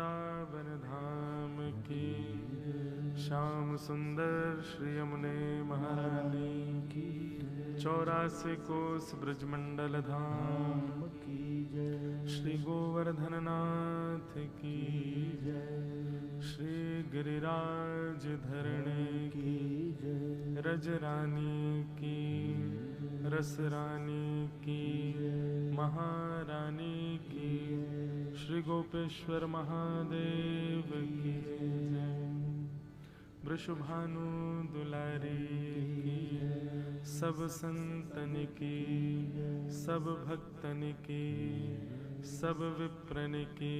वृंदावन धाम की, श्याम सुंदर श्री यमुने महारानी की, 84 कोस ब्रजमंडल धाम की जय, श्री गोवर्धन नाथ की जय, श्री गिरिराज धरणे की जय, रज रानी की, रस रानी की, महारानी की, श्री गोपेश्वर महादेव की जय, वृषभानु दुलारी की, सब संतन की, सब भक्तन की, सब विप्रन की,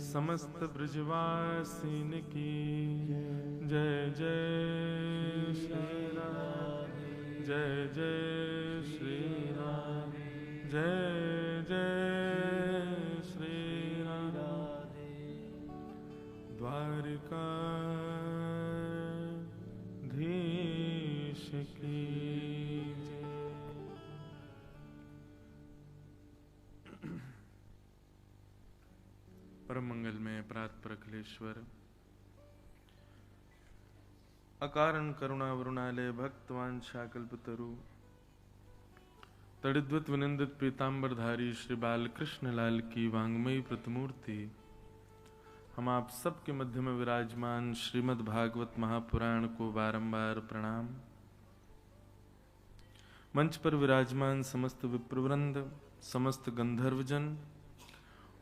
समस्त ब्रजवासिन की जय जय श्री राम, जय जय श्री राम, जय जय श्री राम। द्वारका धीश की जय। परम मंगल में प्रात अखिलेश्वर, अकारण करुणा वरुणालय, भक्तवांछा कल्पतरु, तड़िद्वत विनिंदित पीतांबरधारी श्री बालकृष्ण लाल की वांग्मयी प्रतिमूर्ति, हम आप सबके मध्य में विराजमान श्रीमद् भागवत महापुराण को बारंबार प्रणाम। मंच पर विराजमान समस्त विप्रवृंद, समस्त गंधर्वजन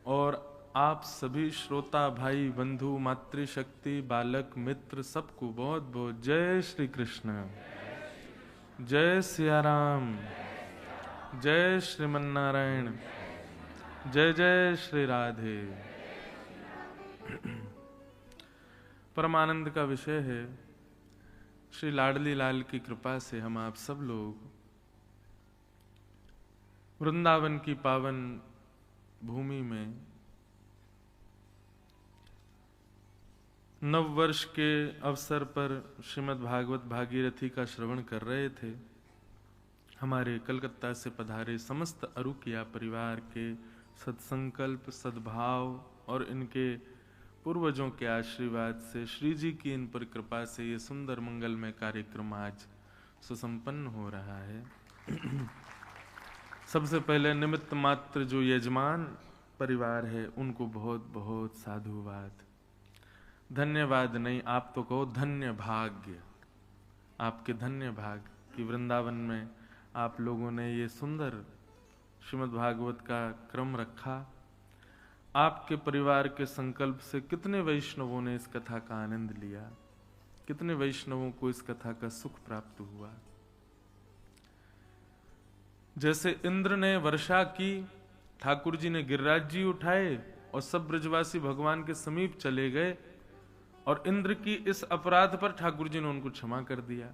और आप सभी श्रोता भाई बंधु मातृशक्ति बालक मित्र सबको बहुत बहुत जय श्री कृष्ण, जय सिया राम, जय श्रीमन्नारायण, जय जय श्री राधे। परमानंद का विषय है श्री लाडली लाल की कृपा से हम आप सब लोग वृंदावन की पावन भूमि में नव वर्ष के अवसर पर श्रीमद् भागवत भागीरथी का श्रवण कर रहे थे। हमारे कलकत्ता से पधारे समस्त अरुकिया परिवार के सत्संकल्प, सद्भाव और इनके पूर्वजों के आशीर्वाद से, श्री जी की इन पर कृपा से ये सुंदर मंगलमय कार्यक्रम आज सुसंपन्न हो रहा है। सबसे पहले निमित्त मात्र जो यजमान परिवार है उनको बहुत बहुत साधुवाद, धन्यवाद नहीं, आप तो कहो धन्य भाग्य, आपके धन्य भाग्य कि वृंदावन में आप लोगों ने ये सुंदर श्रीमद् भागवत का क्रम रखा। आपके परिवार के संकल्प से कितने वैष्णवों ने इस कथा का आनंद लिया, कितने वैष्णवों को इस कथा का सुख प्राप्त हुआ। जैसे इंद्र ने वर्षा की, ठाकुर जी ने गिरिराज जी उठाए और सब ब्रजवासी भगवान के समीप चले गए और इंद्र की इस अपराध पर ठाकुर जी ने उनको क्षमा कर दिया।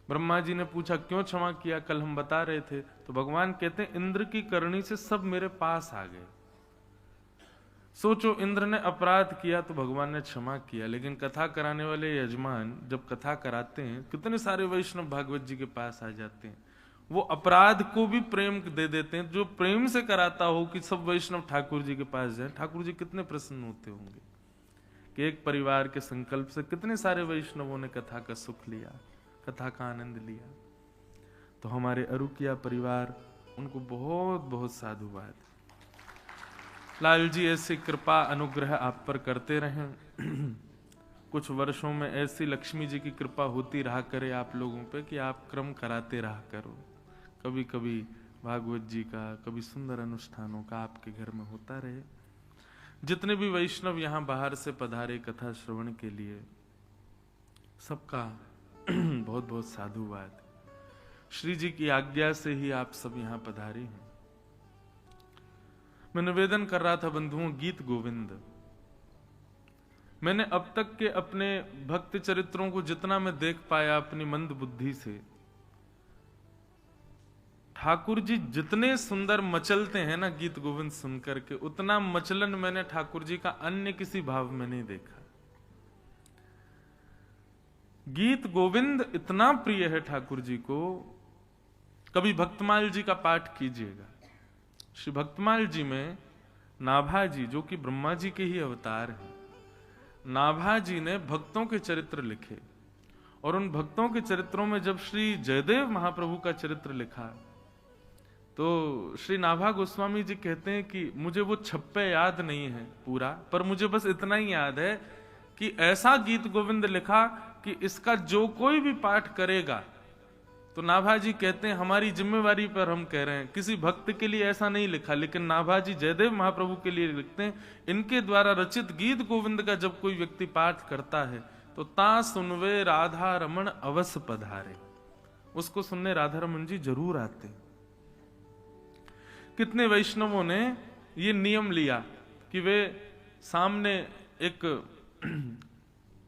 ब्रह्मा जी ने पूछा क्यों क्षमा किया, कल हम बता रहे थे, तो भगवान कहते हैं इंद्र की करनी से सब मेरे पास आ गए। सोचो, इंद्र ने अपराध किया तो भगवान ने क्षमा किया, लेकिन कथा कराने वाले यजमान जब कथा कराते हैं कितने सारे वैष्णव भागवत जी के पास आ जाते हैं, वो अपराध को भी प्रेम दे देते हैं। जो प्रेम से कराता हो कि सब वैष्णव ठाकुर जी के पास जाए, ठाकुर जी कितने प्रसन्न होते होंगे कि एक परिवार के संकल्प से कितने सारे वैष्णवों ने कथा का सुख लिया, कथा का आनंद लिया। तो हमारे अरुकिया परिवार, उनको बहुत बहुत साधुवाद। लाल जी ऐसी कृपा अनुग्रह आप पर करते रहें। कुछ वर्षों में ऐसी लक्ष्मी जी की कृपा होती रहा करे आप लोगों पे कि आप क्रम कराते रहा करो। कभी कभी भागवत जी का, कभी सुंदर अनुष्ठानों का आपके घर में होता रहे। जितने भी वैष्णव यहाँ बाहर से पधारे कथा श्रवण के लिए, सबका बहुत बहुत साधुवाद। श्री जी की आज्ञा से ही आप सब यहाँ पधारे हैं। मैं निवेदन कर रहा था बंधुओं, गीत गोविंद, मैंने अब तक के अपने भक्त चरित्रों को जितना मैं देख पाया अपनी मंद बुद्धि से, ठाकुर जी जितने सुंदर मचलते हैं ना गीत गोविंद सुनकर के, उतना मचलन मैंने ठाकुर जी का अन्य किसी भाव में नहीं देखा। गीत गोविंद इतना प्रिय है ठाकुर जी को। कभी भक्तमाल जी का पाठ कीजिएगा। श्री भक्तमाल जी में नाभा जी जो कि ब्रह्मा जी के ही अवतार हैं, नाभा जी ने भक्तों के चरित्र लिखे, और उन भक्तों के चरित्रों में जब श्री जयदेव महाप्रभु का चरित्र लिखा तो श्री नाभा गोस्वामी जी कहते हैं कि मुझे वो छप्पे याद नहीं है पूरा, पर मुझे बस इतना ही याद है कि ऐसा गीत गोविंद लिखा कि इसका जो कोई भी पाठ करेगा, तो नाभा जी कहते हैं हमारी जिम्मेवारी पर हम कह रहे हैं, किसी भक्त के लिए ऐसा नहीं लिखा, लेकिन नाभा जी जयदेव महाप्रभु के लिए लिखते हैं, इनके द्वारा रचित गीत गोविंद का जब कोई व्यक्ति पाठ करता है तो ता सुनवे राधा रमन अवश्य पधारे, उसको सुनने राधा रमन जी जरूर आते। कितने वैष्णवों ने ये नियम लिया कि वे सामने एक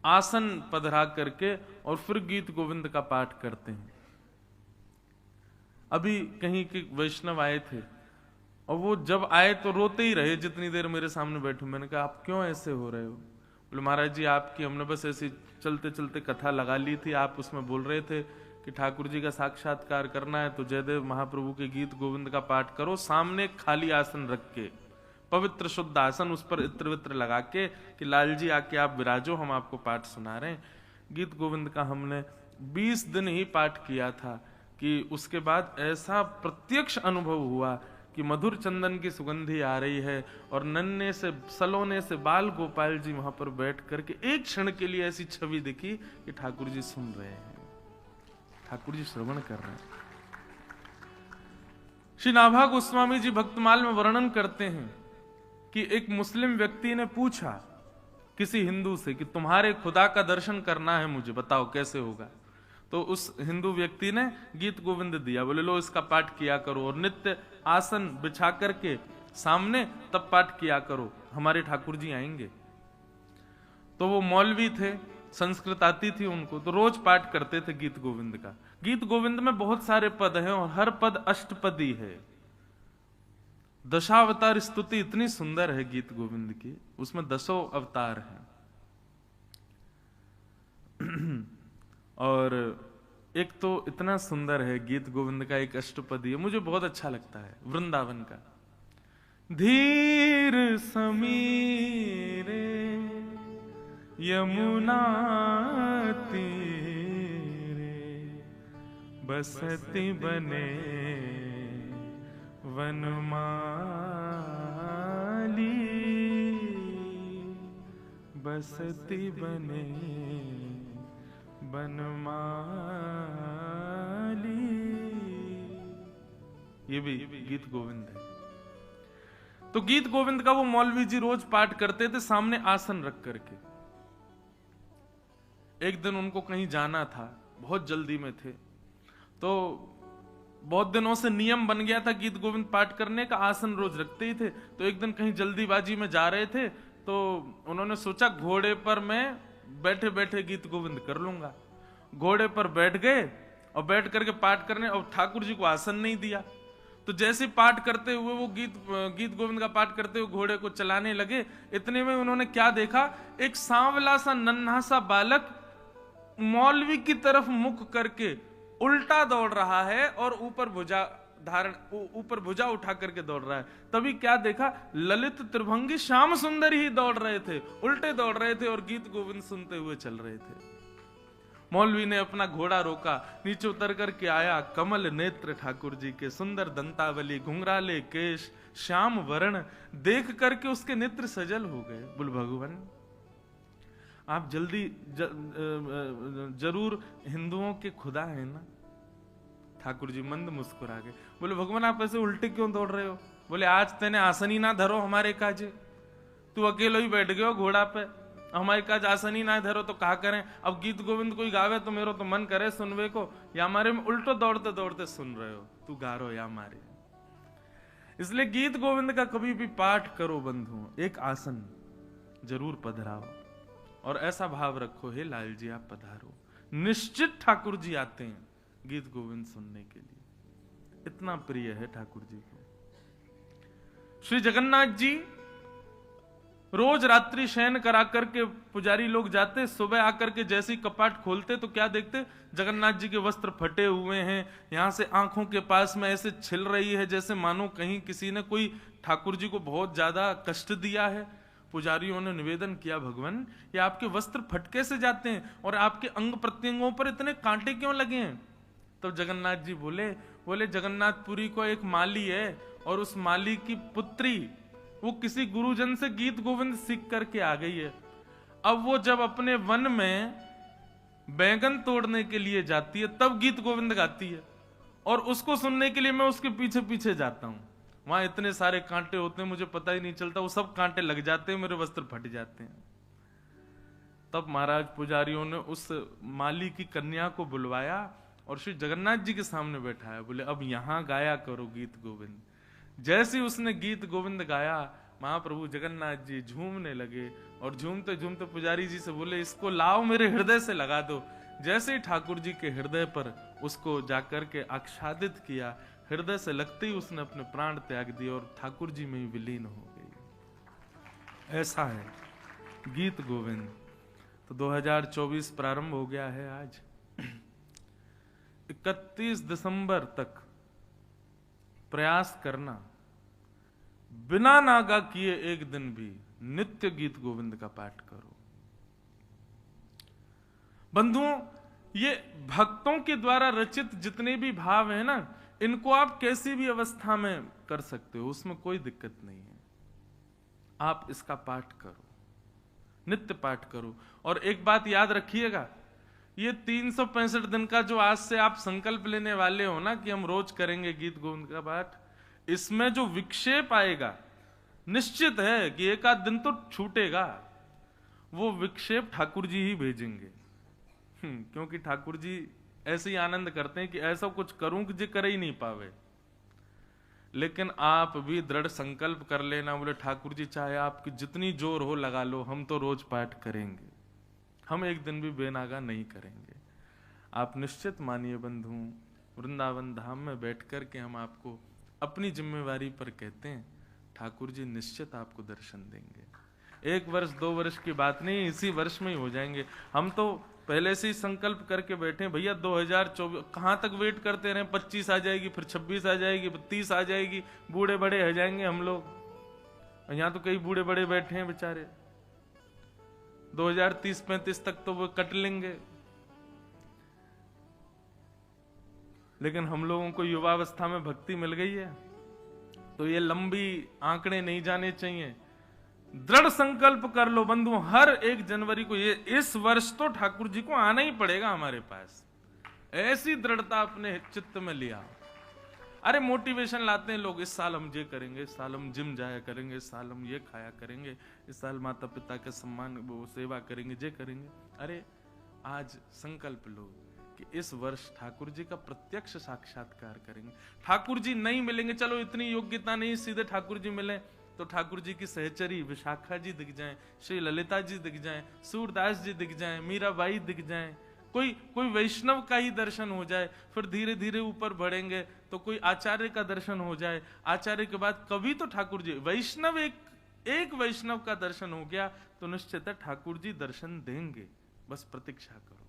आसन पधरा करके और फिर गीत गोविंद का पाठ करते हैं। अभी कहीं के वैष्णव आए थे और वो जब आए तो रोते ही रहे जितनी देर मेरे सामने बैठे। मैंने कहा आप क्यों ऐसे हो रहे हो? बोले महाराज जी आपकी हमने बस ऐसी चलते चलते कथा लगा ली थी, आप उसमें बोल रहे थे कि ठाकुर जी का साक्षात्कार करना है तो जयदेव महाप्रभु के गीत गोविंद का पाठ करो, सामने खाली आसन रख के, पवित्र शुद्ध आसन, उस पर इत्र वित्र लगा के कि लाल जी आके आप विराजो, हम आपको पाठ सुना रहे हैं। गीत गोविंद का हमने 20 दिन ही पाठ किया था कि उसके बाद ऐसा प्रत्यक्ष अनुभव हुआ कि मधुर चंदन की सुगंधी आ रही है और नन्हे से सलोने से बाल गोपाल जी वहां पर बैठ करके एक क्षण के लिए ऐसी छवि दिखी कि ठाकुर जी सुन रहे हैं, ठाकुर जी श्रवण कर रहे हैं। श्री नाभा गोस्वामी जी भक्तमाल में वर्णन करते हैं कि एक मुस्लिम व्यक्ति ने पूछा किसी हिंदू से कि तुम्हारे खुदा का दर्शन करना है मुझे, बताओ कैसे होगा। तो उस हिंदू व्यक्ति ने गीत गोविंद दिया, बोले लो इसका पाठ किया करो और नित्य आसन बिछा करके सामने तब पाठ किया करो, हमारे ठाकुर जी आएंगे। तो वो मौलवी थे, संस्कृत आती थी उनको, तो रोज पाठ करते थे गीत गोविंद का। गीत गोविंद में बहुत सारे पद हैं और हर पद अष्टपदी है। दशावतार स्तुति इतनी सुंदर है गीत गोविंद की, उसमें 10 अवतार हैं। और एक तो इतना सुंदर है गीत गोविंद का एक अष्टपदी है, मुझे बहुत अच्छा लगता है, वृंदावन का। धीर समीरे यमुना तीरे बसती बने वनमाली, बसती बने बनमाली। ये भी गीत गोविंद है। तो गीत गोविंद का वो मौलवी जी रोज पाठ करते थे सामने आसन रख करके। एक दिन उनको कहीं जाना था, बहुत जल्दी में थे, तो बहुत दिनों से नियम बन गया था गीत गोविंद पाठ करने का, आसन रोज रखते ही थे। तो एक दिन कहीं जल्दीबाजी में जा रहे थे तो उन्होंने सोचा घोड़े पर मैं बैठे बैठे गीत गोविंद कर लूंगा। घोड़े पर बैठ गए और बैठ करके पाठ करने, और ठाकुर जी को आसन नहीं दिया। तो जैसे पाठ करते हुए वो गीत गोविंद का पाठ करते हुए घोड़े को चलाने लगे, इतने में उन्होंने क्या देखा, एक सांवला सा नन्हा सा बालक मौलवी की तरफ मुख करके उल्टा दौड़ रहा है और ऊपर भुजा उठा करके दौड़ रहा है। तभी क्या देखा, ललित त्रिभंगी श्याम सुंदर ही दौड़ रहे थे, उल्टे दौड़ रहे थे और गीत गोविंद सुनते हुए चल रहे थे। मौलवी ने अपना घोड़ा रोका, नीचे उतर करके आया, कमल नेत्र ठाकुर जी के, सुंदर दंतावली, घुंघराले केश, श्याम वर्ण, देख करके उसके नेत्र सजल हो गए। बोल भगवान आप जल्दी जरूर हिंदुओं के खुदा है ना। ठाकुर जी मंद मुस्कुरा गए, बोले भगवान आप ऐसे उल्टे क्यों दौड़ रहे हो? बोले आज तेने आसन ही ना धरो हमारे काजे, तू अकेलो ही बैठ गयो घोड़ा पे, हमारे काज आसन ही ना धरो तो कहा करें। अब गीत गोविंद कोई गावे तो मेरो तो मन करे सुनवे को, या हमारे में उल्टो दौड़ते दौड़ते सुन रहे हो, तू गा रो या मारे। इसलिए गीत गोविंद का कभी भी पाठ करो बंधुओं, एक आसन जरूर पधराओ और ऐसा भाव रखो, हे लाल जी आप पधारो। निश्चित ठाकुर जी आते हैं गीत गोविंद सुनने के लिए, इतना प्रिय है ठाकुर जी को। श्री जगन्नाथ जी रोज रात्रि शयन करा करके पुजारी लोग जाते, सुबह आकर के जैसे ही कपाट खोलते तो क्या देखते, जगन्नाथ जी के वस्त्र फटे हुए हैं, यहां से आंखों के पास में ऐसे छिल रही है जैसे मानो कहीं किसी ने कोई ठाकुर जी को बहुत ज्यादा कष्ट दिया है। पुजारियों ने निवेदन किया, भगवान ये आपके वस्त्र फटके से जाते हैं और आपके अंग प्रत्यंगों पर इतने कांटे क्यों लगे हैं? तो जगन्नाथ जी बोले जगन्नाथपुरी को एक माली है और उस माली की पुत्री वो किसी गुरुजन से गीत गोविंद सीख करके आ गई है। अब वो जब अपने वन में बैंगन तोड़ने के लिए जाती है तब गीत गोविंद गाती है और उसको सुनने के लिए मैं उसके पीछे पीछे जाता हूं। वहां इतने सारे कांटे होते हैं, मुझे पता ही नहीं चलता, वो सब कांटे लग जाते हैं, मेरे वस्त्र फट जाते हैं। तब महाराज पुजारियों ने उस माली की कन्या को बुलवाया और श्री जगन्नाथ जी के सामने बैठाया, बोले अब यहां गाया करो गीत गोविंद। जैसे ही उसने गीत गोविंद गाया, महाप्रभु जगन्नाथ जी झूमने लगे और झूमते झूमते पुजारी जी से बोले इसको लाओ मेरे हृदय से लगा दो। जैसे ही ठाकुर जी के हृदय पर उसको जाकर के आच्छादित किया, हृदय से लगते ही उसने अपने प्राण त्याग दिए और ठाकुर जी में ही विलीन हो गई। ऐसा है गीत गोविंद। तो 2024 प्रारंभ हो गया है आज। 31 दिसंबर तक प्रयास करना, बिना नागा किए एक दिन भी नित्य गीत गोविंद का पाठ करो। बंधुओं, ये भक्तों के द्वारा रचित जितने भी भाव है ना, इनको आप कैसी भी अवस्था में कर सकते हो, उसमें कोई दिक्कत नहीं है। आप इसका पाठ करो, नित्य पाठ करो। और एक बात याद रखिएगा, ये 365 दिन का जो आज से आप संकल्प लेने वाले हो ना कि हम रोज करेंगे गीत गोविंद का पाठ, इसमें जो विक्षेप आएगा निश्चित है कि एक आध दिन तो छूटेगा। वो विक्षेप ठाकुर जी ही भेजेंगे। क्योंकि ठाकुर जी ऐसे ही आनंद करते हैं कि ऐसा कुछ करूं कि जे कर ही नहीं पावे। लेकिन आप भी दृढ़ संकल्प कर लेना, बोले ठाकुर जी चाहे आपकी जितनी जोर हो लगा लो, हम तो रोज पाठ करेंगे, हम एक दिन भी बेनागा नहीं करेंगे। आप निश्चित मानिए बंधु, वृंदावन धाम में बैठ कर के हम आपको अपनी जिम्मेवारी पर कहते हैं, ठाकुर जी निश्चित आपको दर्शन देंगे। 1 वर्ष 2 वर्ष की बात नहीं, इसी वर्ष में ही हो जाएंगे। हम तो पहले से ही संकल्प करके बैठे हैं, भैया 2024 कहां तक वेट करते रहे, 25 आ जाएगी, फिर 26 आ जाएगी, 30 आ जाएगी, बूढ़े बड़े हो जाएंगे हम लोग। यहां तो कई बूढ़े बड़े बैठे हैं बेचारे, 2030-35 तक तो वो कट लेंगे। लेकिन हम लोगों को युवावस्था में भक्ति मिल गई है, तो ये लंबी आंकड़े नहीं जाने चाहिए। दृढ़ संकल्प कर लो बंधु, हर 1 जनवरी को, ये इस वर्ष तो ठाकुर जी को आना ही पड़ेगा हमारे पास। ऐसी दृढ़ता अपने चित्त में लिया। अरे मोटिवेशन लाते हैं लोग, इस साल हम ये करेंगे, इस साल हम जिम जाया करेंगे, इस साल हम ये खाया करेंगे, इस साल माता पिता के सम्मान वो सेवा करेंगे, ये करेंगे। अरे आज संकल्प लो कि इस वर्ष ठाकुर जी का प्रत्यक्ष साक्षात्कार करेंगे। ठाकुर जी नहीं मिलेंगे, चलो इतनी योग्यता नहीं सीधे ठाकुर जी मिले, तो ठाकुर जी की सहचरी विशाखा जी दिख जाएं, श्री ललिता जी दिख जाएं, सूरदास जी दिख जाएं, मीराबाई दिख जाएं, कोई वैष्णव का ही दर्शन हो जाए, फिर धीरे धीरे ऊपर बढ़ेंगे तो कोई आचार्य का दर्शन हो जाए, आचार्य के बाद कभी तो ठाकुर जी, वैष्णव एक वैष्णव का दर्शन हो गया तो निश्चित है ठाकुर जी दर्शन देंगे। बस प्रतीक्षा करो।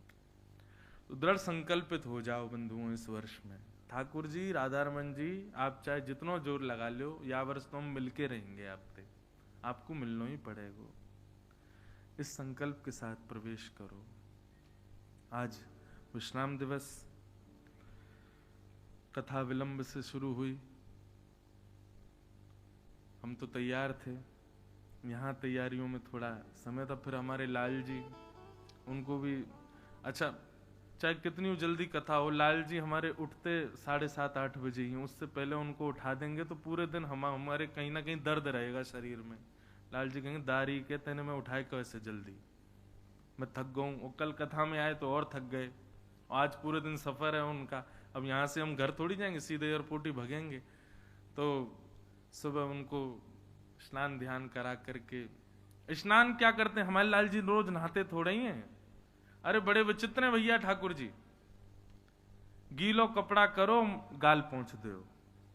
तो दृढ़ संकल्पित हो जाओ बंधुओं इस वर्ष में। ठाकुर जी, राधारमन जी, आप चाहे जितना जोर लगा लो, या वर्ष तो हम मिलके रहेंगे आपसे, आपको मिलना ही पड़ेगा। इस संकल्प के साथ प्रवेश करो। आज विश्राम दिवस, कथा विलंब से शुरू हुई, हम तो तैयार थे, यहाँ तैयारियों में थोड़ा समय था। फिर हमारे लाल जी, उनको भी, अच्छा चाहे कितनी जल्दी कथा हो, लाल जी हमारे उठते 7:30-8 बजे ही, उससे पहले उनको उठा देंगे तो पूरे दिन हमारे कहीं ना कहीं दर्द रहेगा शरीर में। लाल जी कहेंगे दारी के तेने मैं उठाए कैसे जल्दी, मैं थक गऊँ। वो कल कथा में आए तो और थक गए, आज पूरे दिन सफर है उनका। अब यहाँ से हम घर थोड़ी जाएंगे, सीधे एयरपोर्ट ही भगेंगे। तो सुबह उनको स्नान ध्यान करा करके, स्नान क्या करते हैं हमारे लाल जी, रोज नहाते थोड़े ही हैं। अरे बड़े विचित्र हैं भैया ठाकुर जी, गीलो कपड़ा करो, गाल पहुंच दो,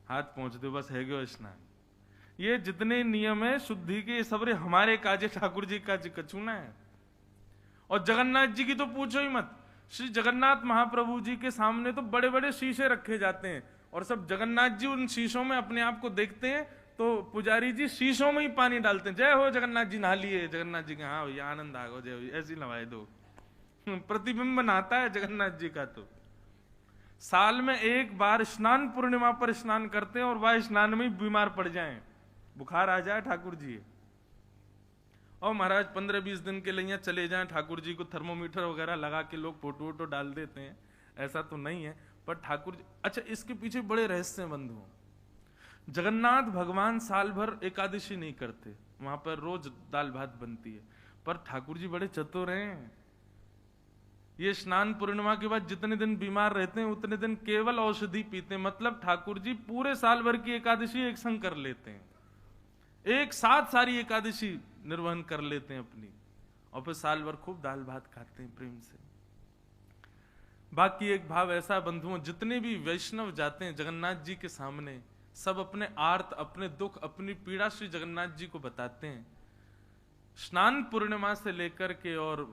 हाथ पहुंच दो, बस है गयो स्नान। ये जितने नियम है शुद्धि के, सबरे हमारे काजे ठाकुर जी का कचूना है। और जगन्नाथ जी की तो पूछो ही मत। श्री जगन्नाथ महाप्रभु जी के सामने तो बड़े बड़े शीशे रखे जाते हैं, और सब जगन्नाथ जी उन शीशों में अपने आप को देखते हैं, तो पुजारी जी शीशों में ही पानी डालते हैं। जय हो जगन्नाथ जी, नहा लिए जगन्नाथ जी के, हाँ भैया आनंद आ गो, जय हो, ऐसी नवाए दो। प्रतिबिंब नहाता है जगन्नाथ जी का। तो साल में एक बार स्नान पूर्णिमा पर स्नान करते हैं, और वह स्नान में ही बीमार पड़ जाएं, बुखार आ जाए ठाकुर जी, और महाराज 15-20 दिन के लिए चले जाएं, ठाकुर जी को थर्मोमीटर वगैरह लगा के लोग फोटो वोटो डाल देते हैं, ऐसा तो नहीं है। पर ठाकुर जी, अच्छा इसके पीछे बड़े रहस्य हैं बंधुओं। जगन्नाथ भगवान साल भर एकादशी नहीं करते, वहां पर रोज दाल भात बनती है, पर ठाकुर जी बड़े चतुर हैं। ये स्नान पूर्णिमा के बाद जितने दिन बीमार रहते हैं उतने दिन केवल औषधि पीते हैं। मतलब ठाकुर जी पूरे साल भर की एकादशी एक संग कर लेते हैं, एक साथ सारी एकादशी निर्वहन कर लेते हैं अपनी, और फिर साल भर खूब दाल भात खाते हैं प्रेम से। बाकी एक भाव ऐसा बंधुओं, जितने भी वैष्णव जाते हैं जगन्नाथ जी के सामने, सब अपने आर्त, अपने दुख, अपनी पीड़ा श्री जगन्नाथ जी को बताते हैं। स्नान पूर्णिमा से लेकर के और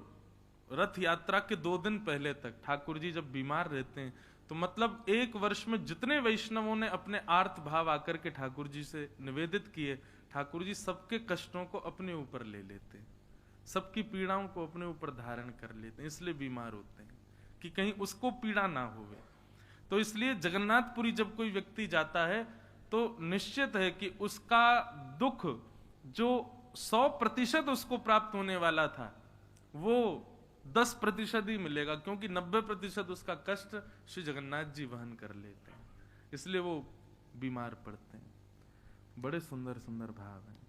रथ यात्रा के 2 दिन पहले तक ठाकुर जी जब बीमार रहते हैं, तो मतलब एक वर्ष में जितने वैष्णवों ने अपने आर्त भाव आकर के ठाकुर जी से निवेदित किए, ठाकुर जी सबके कष्टों को अपने ऊपर ले लेते हैं, सबकी पीड़ाओं को अपने ऊपर धारण कर लेते हैं। इसलिए बीमार होते हैं कि कहीं उसको पीड़ा ना होवे। तो इसलिए जगन्नाथपुरी जब कोई व्यक्ति जाता है तो निश्चित है कि उसका दुख जो 100% उसको प्राप्त होने वाला था, वो 10% ही मिलेगा, क्योंकि 90% उसका कष्ट श्री जगन्नाथ जी वहन कर लेते हैं, इसलिए वो बीमार पड़ते हैं। बड़े सुंदर सुंदर भाव हैं।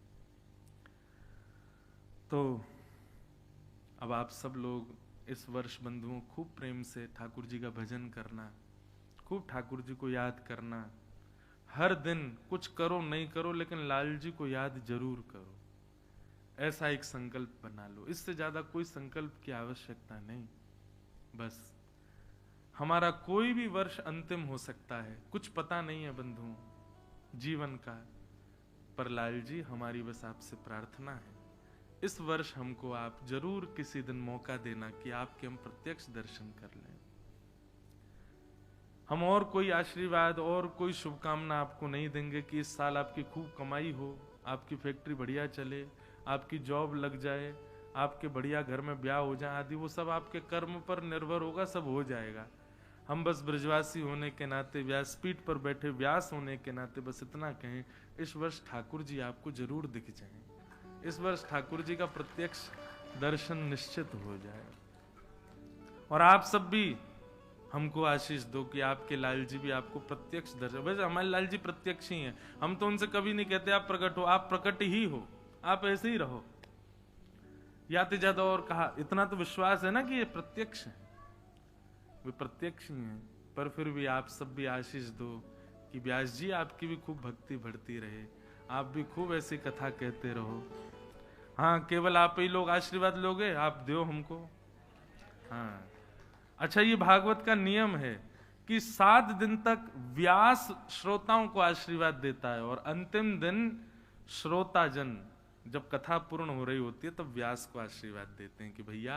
तो अब आप सब लोग इस वर्ष बंधुओं खूब प्रेम से ठाकुर जी का भजन करना, खूब ठाकुर जी को याद करना। हर दिन कुछ करो नहीं करो, लेकिन लाल जी को याद जरूर करो, ऐसा एक संकल्प बना लो। इससे ज्यादा कोई संकल्प की आवश्यकता नहीं। बस हमारा कोई भी वर्ष अंतिम हो सकता है, कुछ पता नहीं है बंधुओं जीवन का, पर लाल जी हमारी बस आपसे प्रार्थना है, इस वर्ष हमको आप जरूर किसी दिन मौका देना कि आपके हम प्रत्यक्ष दर्शन कर लें। हम और कोई आशीर्वाद और कोई शुभकामना आपको नहीं देंगे कि इस साल आपकी खूब कमाई हो, आपकी फैक्ट्री बढ़िया चले, आपकी जॉब लग जाए, आपके बढ़िया घर में ब्याह हो जाए आदि। वो सब आपके कर्म पर निर्भर होगा, सब हो जाएगा। हम बस ब्रजवासी होने के नाते, व्यासपीठ पर बैठे व्यास होने के नाते बस इतना कहें, इस वर्ष ठाकुर जी आपको जरूर दिख जाएं, इस वर्ष ठाकुर जी का प्रत्यक्ष दर्शन निश्चित हो जाए। और आप सब भी हमको आशीष दो कि आपके लाल जी भी आपको प्रत्यक्ष दर्शन। वैसे हमारे लाल जी प्रत्यक्ष ही हैं, हम तो उनसे कभी नहीं कहते आप प्रकट हो, आप प्रकट ही हो, आप ऐसे ही रहो। याते ज्यादा और कहा, इतना तो विश्वास है ना कि ये प्रत्यक्ष है, वे प्रत्यक्ष ही हैं। पर फिर भी आप सब भी आशीष दो कि व्यास जी आपकी भी खूब भक्ति बढ़ती रहे, आप भी खूब ऐसी कथा कहते रहो। हाँ, केवल आप ही लोग आशीर्वाद लोगे, आप दो हमको। हाँ, अच्छा, ये भागवत का नियम है कि 7 दिन तक व्यास श्रोताओं को आशीर्वाद देता है, और अंतिम दिन श्रोता जन जब कथा पूर्ण हो रही होती है तब व्यास को आशीर्वाद देते हैं कि भैया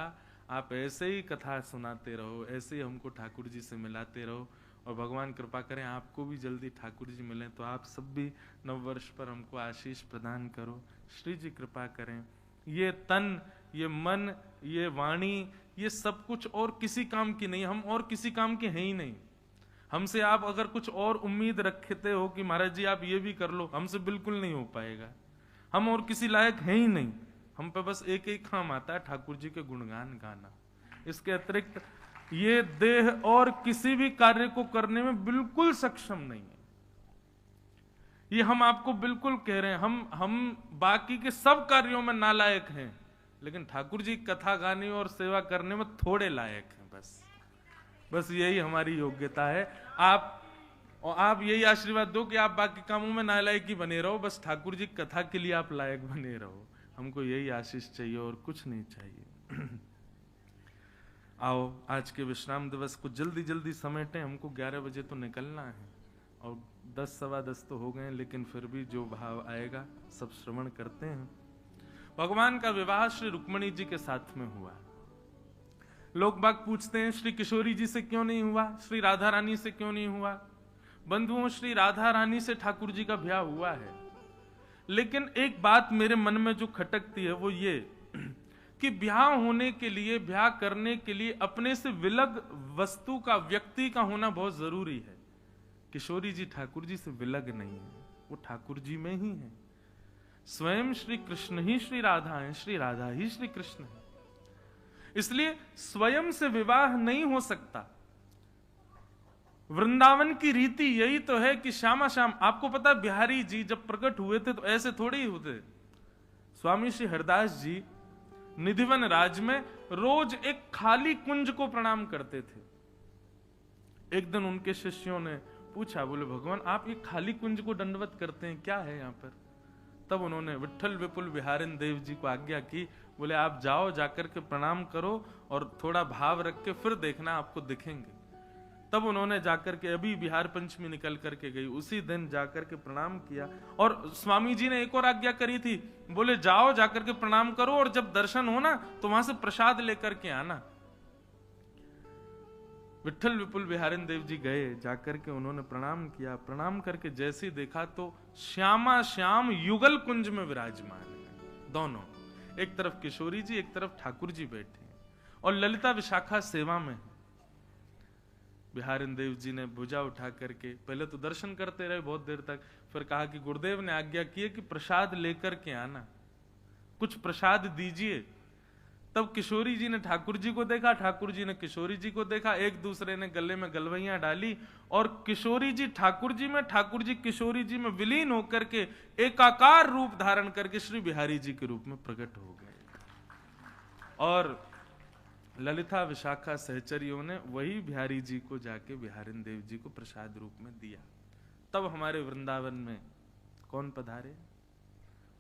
आप ऐसे ही कथा सुनाते रहो, ऐसे ही हमको ठाकुर जी से मिलाते रहो, और भगवान कृपा करें आपको भी जल्दी ठाकुर जी मिलें। तो आप सब भी नववर्ष पर हमको आशीष प्रदान करो, श्री जी कृपा करें। ये तन, ये मन, ये वाणी, ये सब कुछ और किसी काम की नहीं, हम और किसी काम के हैं ही नहीं। हमसे आप अगर कुछ और उम्मीद रखते हो कि महाराज जी आप ये भी कर लो, हमसे बिल्कुल नहीं हो पाएगा। हम और किसी लायक हैं ही नहीं, हम पे बस एक ही काम आता है, ठाकुर जी के गुणगान गाना। इसके अतिरिक्त ये देह और किसी भी कार्य को करने में बिल्कुल सक्षम नहीं है। ये हम आपको बिल्कुल कह रहे हैं, हम बाकी के सब कार्यों में नालायक हैं, लेकिन ठाकुर जी कथा गाने और सेवा करने में थोड़े लायक हैं। बस यही हमारी योग्यता है। आप यही आशीर्वाद दो कि आप बाकी कामों में नालायक ही बने रहो, बस ठाकुर जी कथा के लिए आप लायक बने रहो। हमको यही आशीष चाहिए और कुछ नहीं चाहिए। आओ आज के विश्राम दिवस को जल्दी जल्दी समेटें, हमको 11 बजे तो निकलना है। और 10 सवा 10 तो हो गए, लेकिन फिर भी जो भाव आएगा सब श्रवण करते हैं। भगवान का विवाह श्री रुक्मिणी जी के साथ में हुआ। लोग बाग पूछते हैं श्री किशोरी जी से क्यों नहीं हुआ, श्री राधा रानी से क्यों नहीं हुआ। बंधुओं, श्री राधा रानी से ठाकुर जी का ब्याह हुआ है, लेकिन एक बात मेरे मन में जो खटकती है वो ये कि ब्याह होने के लिए, ब्याह करने के लिए अपने से विलग वस्तु का, व्यक्ति का होना बहुत जरूरी है। किशोरी जी ठाकुर जी से विलग नहीं है, वो ठाकुर जी में ही है। स्वयं श्री कृष्ण ही श्री राधा है, श्री राधा ही श्री कृष्ण है। इसलिए स्वयं से विवाह नहीं हो सकता। वृंदावन की रीति यही तो है कि श्यामा श्याम, आपको पता बिहारी जी जब प्रकट हुए थे तो ऐसे थोड़े ही होते। स्वामी श्री हरदास जी निधिवन राज में रोज एक खाली कुंज को प्रणाम करते थे। एक दिन उनके शिष्यों ने पूछा, बोले भगवान आप ये खाली कुंज को दंडवत करते हैं, क्या है यहाँ पर। तब उन्होंने विट्ठल विपुल बिहारिन देव जी को आज्ञा की, बोले आप जाओ, जाकर के प्रणाम करो और थोड़ा भाव रख के फिर देखना, आपको दिखेंगे। तब उन्होंने जाकर के, अभी बिहार पंचमी निकल करके गई, उसी दिन जाकर के प्रणाम किया। और स्वामी जी ने एक और आज्ञा करी थी, बोले जाओ जाकर के प्रणाम करो और जब दर्शन हो ना तो वहां से प्रसाद लेकर के आना। विट्ठल विपुल बिहारिन देव जी गए, जाकर के उन्होंने प्रणाम किया। प्रणाम करके जैसे ही देखा तो श्यामा श्याम युगल कुंज में विराजमान है दोनों, एक तरफ किशोरी जी, एक तरफ ठाकुर जी बैठे हैं और ललिता विशाखा सेवा में। बिहारिन देव जी ने भुजा उठा करके पहले तो दर्शन करते रहे बहुत देर तक, फिर कहा कि गुरुदेव ने आज्ञा की है कि प्रसाद लेकर के आना, कुछ प्रसाद दीजिए। तब किशोरी जी ने ठाकुर जी को देखा, ठाकुर जी ने किशोरी जी को देखा, एक दूसरे ने गले में गलवैयां डाली और किशोरी जी ठाकुर जी में, ठाकुर जी किशोरी जी में विलीन होकर के एकाकार रूप धारण करके श्री बिहारी जी के रूप में प्रकट हो गए। और ललिता विशाखा सहचरियों ने वही बिहारी जी को जाके बिहारिन देव जी को प्रसाद रूप में दिया। तब हमारे वृंदावन में कौन पधारे?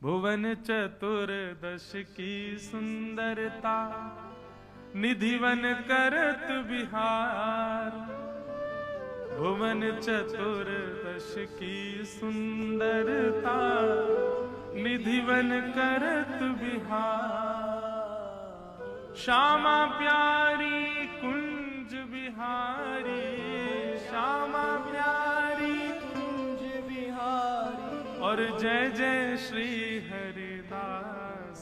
भुवन चतुर्दश की सुंदरता, निधिवन करत बिहार। भुवन चतुर्दश की सुंदरता, निधिवन करत बिहार। श्यामा प्यारी कुंज बिहारी, श्यामा प्यारी कुंज बिहारी। और जय जय श्री हरिदास,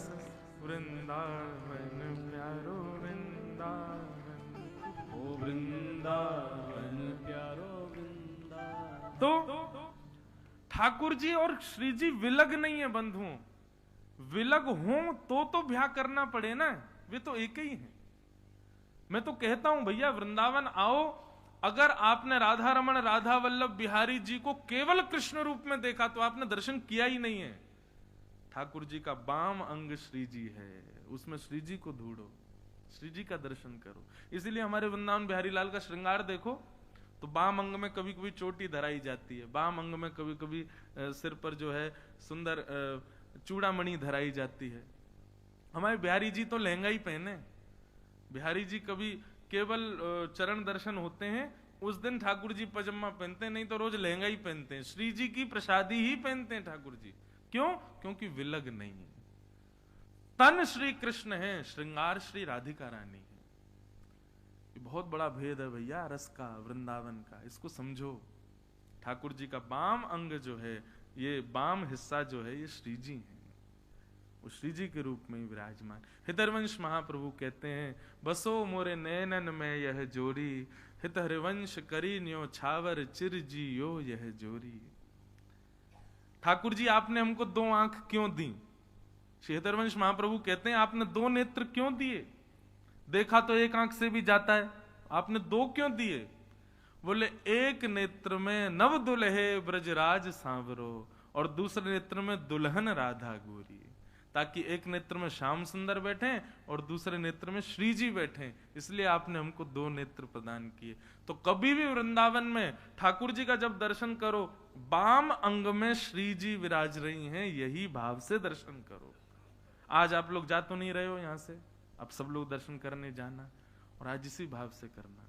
वृंदावन प्यारो वृंदावन, ओ वृंदावन प्यारो वृंदावन। तो ठाकुर जी और श्री जी विलग नहीं है बंधुओं। विलग हो तो ब्याह करना पड़े ना, वे तो एक ही हैं। मैं तो कहता हूं भैया वृंदावन आओ, अगर आपने राधा रमण राधा वल्लभ बिहारी जी को केवल कृष्ण रूप में देखा तो आपने दर्शन किया ही नहीं है। ठाकुर जी का बाम अंग श्री जी है, उसमें श्री जी को ढूंढो, श्री जी का दर्शन करो। इसीलिए हमारे वृंदावन बिहारी लाल का श्रृंगार देखो तो बाम अंग में कभी कभी चोटी धराई जाती है, बाम अंग में कभी कभी सिर पर जो है सुंदर चूड़ामणि धराई जाती है। हमारे बिहारी जी तो लहंगा ही पहने। बिहारी जी कभी केवल चरण दर्शन होते हैं उस दिन ठाकुर जी पजामा पहनते हैं, नहीं तो रोज लहंगा ही पहनते हैं। श्री जी की प्रसादी ही पहनते हैं ठाकुर जी। क्यों? क्योंकि विलग नहीं है। तन श्री कृष्ण है, श्रृंगार श्री राधिका रानी है। ये बहुत बड़ा भेद है भैया रस का, वृंदावन का, इसको समझो। ठाकुर जी का बाम अंग जो है, ये बाम हिस्सा जो है, ये श्री जी है, वो श्री जी के रूप में ही विराजमान। हृदयवंश महाप्रभु कहते हैं, बसो मोरे नैनन में यह जोरी, हित हरिवंश करी न्यो छावर चिर जियो यह जोरी। ठाकुर जी आपने हमको 2 आंख क्यों दी? श्री हृदयवंश महाप्रभु कहते हैं आपने 2 नेत्र क्यों दिए? देखा तो 1 आंख से भी जाता है, आपने 2 क्यों दिए? बोले एक नेत्र में नव दुल्हे ब्रजराज सांवरो और दूसरे नेत्र में दुल्हन राधा गोरी, ताकि एक नेत्र में श्याम सुंदर बैठे और दूसरे नेत्र में श्री जी बैठे। इसलिए आपने हमको 2 नेत्र प्रदान किए। तो कभी भी वृंदावन में ठाकुर जी का जब दर्शन करो, बाम अंग में श्री जी विराज रही हैं, यही भाव से दर्शन करो। आज आप लोग जा तो नहीं रहे हो यहां से, अब सब लोग दर्शन करने जाना, और आज इसी भाव से करना।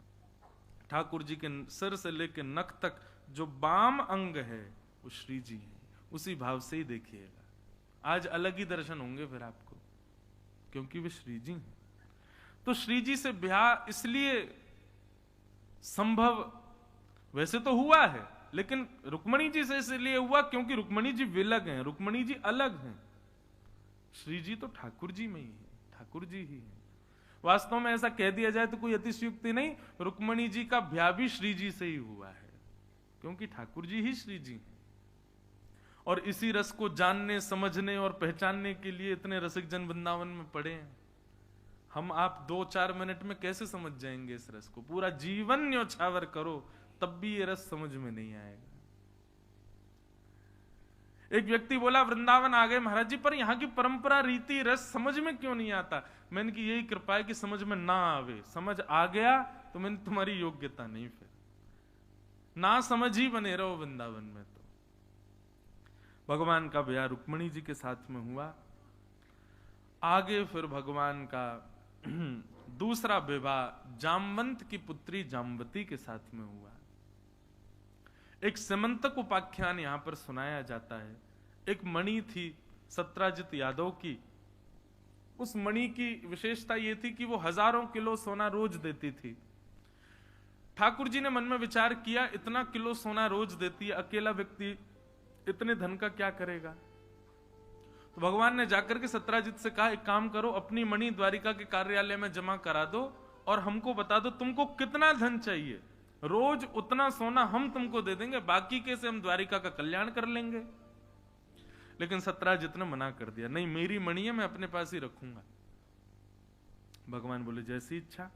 ठाकुर जी के सिर से लेकर नख तक जो वाम अंग है वो श्री जी है, उसी भाव से ही देखिएगा। आज अलग ही दर्शन होंगे फिर आपको, क्योंकि वे श्री जी हैं। तो श्री जी से ब्याह इसलिए संभव वैसे तो हुआ है, लेकिन रुक्मणी जी से इसलिए हुआ क्योंकि रुक्मणी जी विलग हैं, रुक्मणी जी अलग हैं। श्री जी तो ठाकुर जी में ही है, ठाकुर जी ही है। वास्तव में ऐसा कह दिया जाए तो कोई अतिशयोक्ति नहीं, रुक्मणी जी का ब्याह भी श्री जी से ही हुआ है, क्योंकि ठाकुर जी ही श्री जी हैं। और इसी रस को जानने, समझने और पहचानने के लिए इतने रसिक जन वृंदावन में पड़े हैं। हम आप 2-4 मिनट में कैसे समझ जाएंगे इस रस को? पूरा जीवन न्योछावर करो तब भी ये रस समझ में नहीं आएगा। एक व्यक्ति बोला वृंदावन आ गए महाराज जी, पर यहां की परंपरा, रीति, रस समझ में क्यों नहीं आता? मैंने कि यही कृपा है कि समझ में ना आवे। समझ आ गया तो मैंने तुम्हारी योग्यता नहीं, फिर ना समझ ही बने रहो वृंदावन में। तो भगवान का ब्याह रुक्मणी जी के साथ में हुआ। आगे फिर भगवान का दूसरा विवाह जामवंत की पुत्री जामवती के साथ में हुआ। एक समंतक उपाख्यान यहां पर सुनाया जाता है। एक मणि थी सत्राजित यादव की। उस मणि की विशेषता यह थी कि वो हजारों किलो सोना रोज देती थी। ठाकुर जी ने मन में विचार किया, इतना किलो सोना रोज देती है, अकेला व्यक्ति इतने धन का क्या करेगा? तो भगवान ने जाकर के सत्राजित से कहा, एक काम करो, अपनी मणि द्वारिका के कार्यालय में जमा करा दो और हमको बता दो तुमको कितना धन चाहिए। रोज उतना सोना हम तुमको दे देंगे, बाकी के से हम द्वारिका का कल्याण कर लेंगे। लेकिन सत्राजित ने मना कर दिया, नहीं, मेरी मणि है, मैं अपने पास ही रखूंगा। भगवान बोले जैसी इच्छा।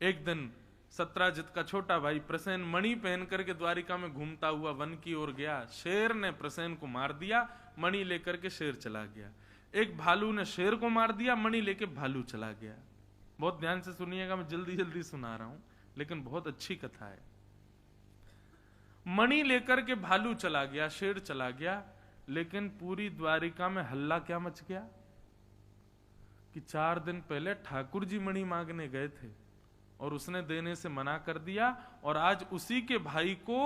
एक दिन सत्राजित का छोटा भाई प्रसेन मणि पहन करके द्वारिका में घूमता हुआ वन की ओर गया। शेर ने प्रसेन को मार दिया, मणि लेकर के शेर चला गया। एक भालू ने शेर को मार दिया, मणि लेके भालू चला गया। बहुत ध्यान से सुनिएगा, मैं जल्दी जल्दी सुना रहा हूं, लेकिन बहुत अच्छी कथा है। मणि लेकर के भालू चला गया, शेर चला गया, लेकिन पूरी द्वारिका में हल्ला क्या मच गया कि 4 दिन पहले ठाकुर जी मणि मांगने गए थे और उसने देने से मना कर दिया, और आज उसी के भाई को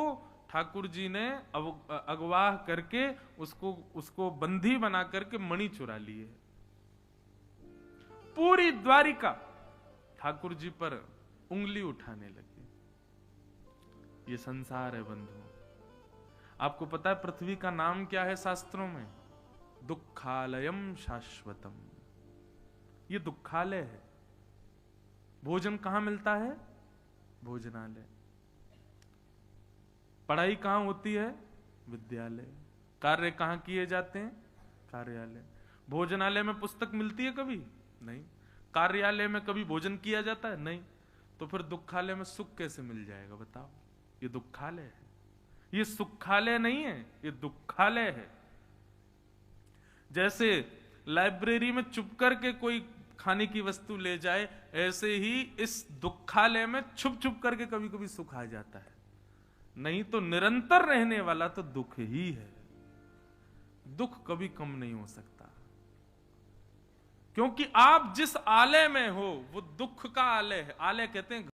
ठाकुर जी ने अगवा करके उसको बंदी बना करके मणि चुरा लिए। पूरी द्वारिका ठाकुर जी पर उंगली उठाने लगी। ये संसार है बंधु। आपको पता है पृथ्वी का नाम क्या है शास्त्रों में? दुखालयम शाश्वतम। ये दुखालय है। भोजन कहां मिलता है? भोजनालय। पढ़ाई कहां होती है? विद्यालय। कार्य कहां किए जाते हैं? कार्यालय। भोजनालय में पुस्तक मिलती है कभी? नहीं। कार्यालय में कभी भोजन किया जाता है? नहीं। तो फिर दुखालय में सुख कैसे मिल जाएगा बताओ? ये दुखालय है, ये सुखालय नहीं है, ये दुखालय है। जैसे लाइब्रेरी में चुप करके कोई खाने की वस्तु ले जाए, ऐसे ही इस दुखालय में छुप छुप करके कभी कभी सुख आ जाता है। नहीं तो निरंतर रहने वाला तो दुख ही है। दुख कभी कम नहीं हो सकता, क्योंकि आप जिस आलय में हो वो दुख का आलय है। आलय कहते हैं